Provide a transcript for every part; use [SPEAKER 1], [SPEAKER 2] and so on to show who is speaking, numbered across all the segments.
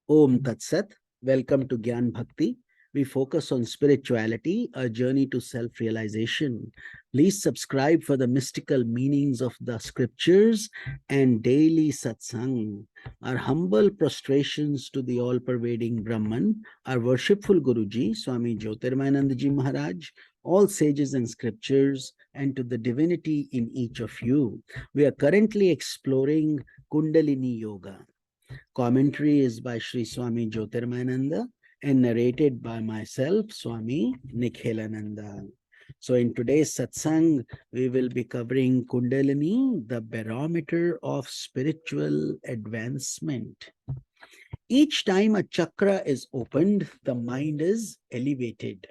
[SPEAKER 1] Om Tat Sat. Welcome to Gyan Bhakti. We focus on spirituality, a journey to self-realization. Please subscribe for the mystical meanings of the scriptures and daily satsang. Our humble prostrations to the all-pervading Brahman, our worshipful Guruji, Swami Jyotirmayananda ji Maharaj, all sages and scriptures, and to the divinity in each of you. We are currently exploring Kundalini Yoga. Commentary is by Sri Swami Jyotirmayananda and narrated by myself, Swami Nikhilananda. So in today's satsang, we will be covering Kundalini, the barometer of spiritual advancement. Each time a chakra is opened, the mind is elevated.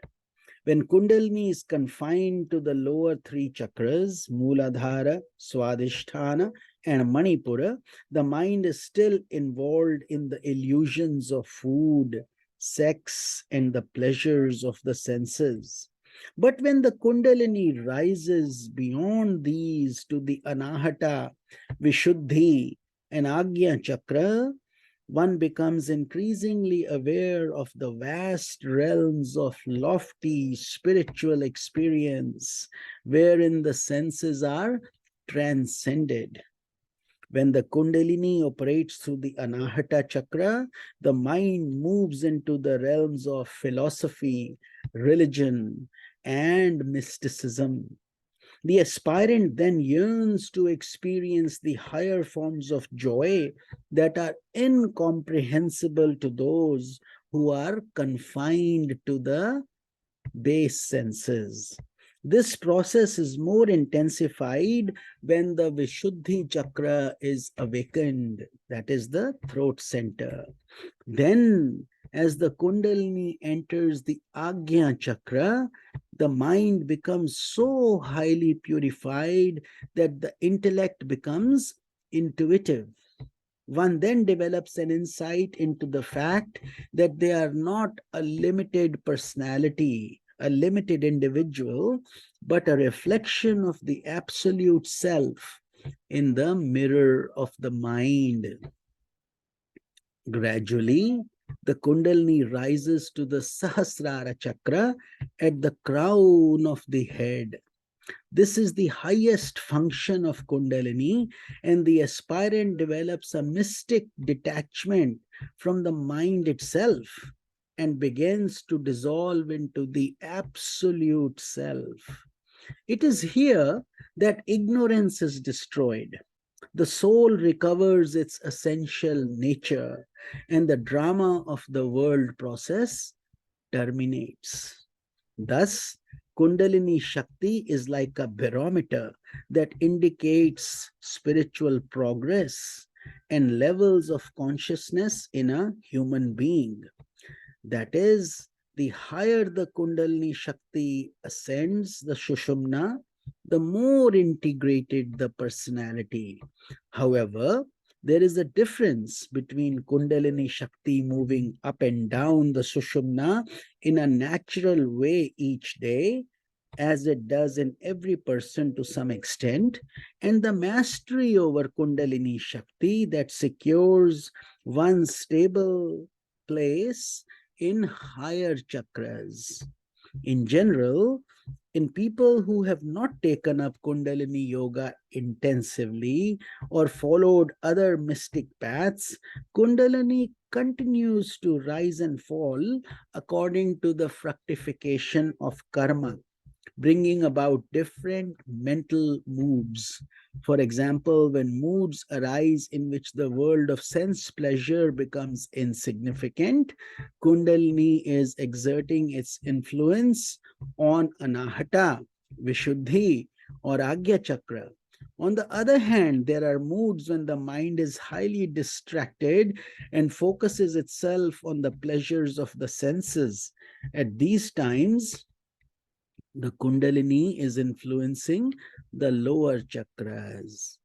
[SPEAKER 1] When Kundalini is confined to the lower three chakras, Mooladhara, Swadhisthana, and Manipura, the mind is still involved in the illusions of food, sex, and the pleasures of the senses. But when the Kundalini rises beyond these to the Anahata, Vishuddhi, and Agya chakra, one becomes increasingly aware of the vast realms of lofty spiritual experience, wherein the senses are transcended. When the Kundalini operates through the Anahata chakra, the mind moves into the realms of philosophy, religion, and mysticism. The aspirant then yearns to experience the higher forms of joy that are incomprehensible to those who are confined to the base senses. This process is more intensified when the Vishuddhi chakra is awakened, that is the throat center. Then, as the Kundalini enters the Agya chakra, the mind becomes so highly purified that the intellect becomes intuitive. One then develops an insight into the fact that they are not a limited personality, a limited individual, but a reflection of the absolute self in the mirror of the mind. Gradually, the Kundalini rises to the Sahasrara chakra at the crown of the head. This is the highest function of Kundalini, and the aspirant develops a mystic detachment from the mind itself and begins to dissolve into the absolute self. It is here that ignorance is destroyed. The soul recovers its essential nature, and the drama of the world process terminates. Thus, Kundalini Shakti is like a barometer that indicates spiritual progress and levels of consciousness in a human being. That is, the higher the Kundalini Shakti ascends the Shushumna, the more integrated the personality. However, there is a difference between Kundalini Shakti moving up and down the Sushumna in a natural way each day, as it does in every person to some extent, and the mastery over Kundalini Shakti that secures one stable place in higher chakras. In general, in people who have not taken up Kundalini Yoga intensively or followed other mystic paths, Kundalini continues to rise and fall according to the fructification of karma, bringing about different mental moods. For example, when moods arise in which the world of sense pleasure becomes insignificant, Kundalini is exerting its influence on Anahata, Vishuddhi, or Agya Chakra. On the other hand, there are moods when the mind is highly distracted and focuses itself on the pleasures of the senses. At these times, the Kundalini is influencing the lower chakras.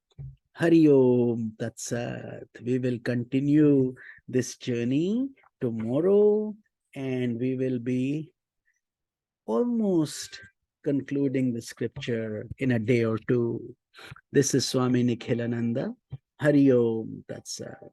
[SPEAKER 1] Hari Om Tat Sat. We will continue this journey tomorrow, and we will be almost concluding the scripture in a day or two. This is Swami Nikhilananda. Hari Om Tat Sat.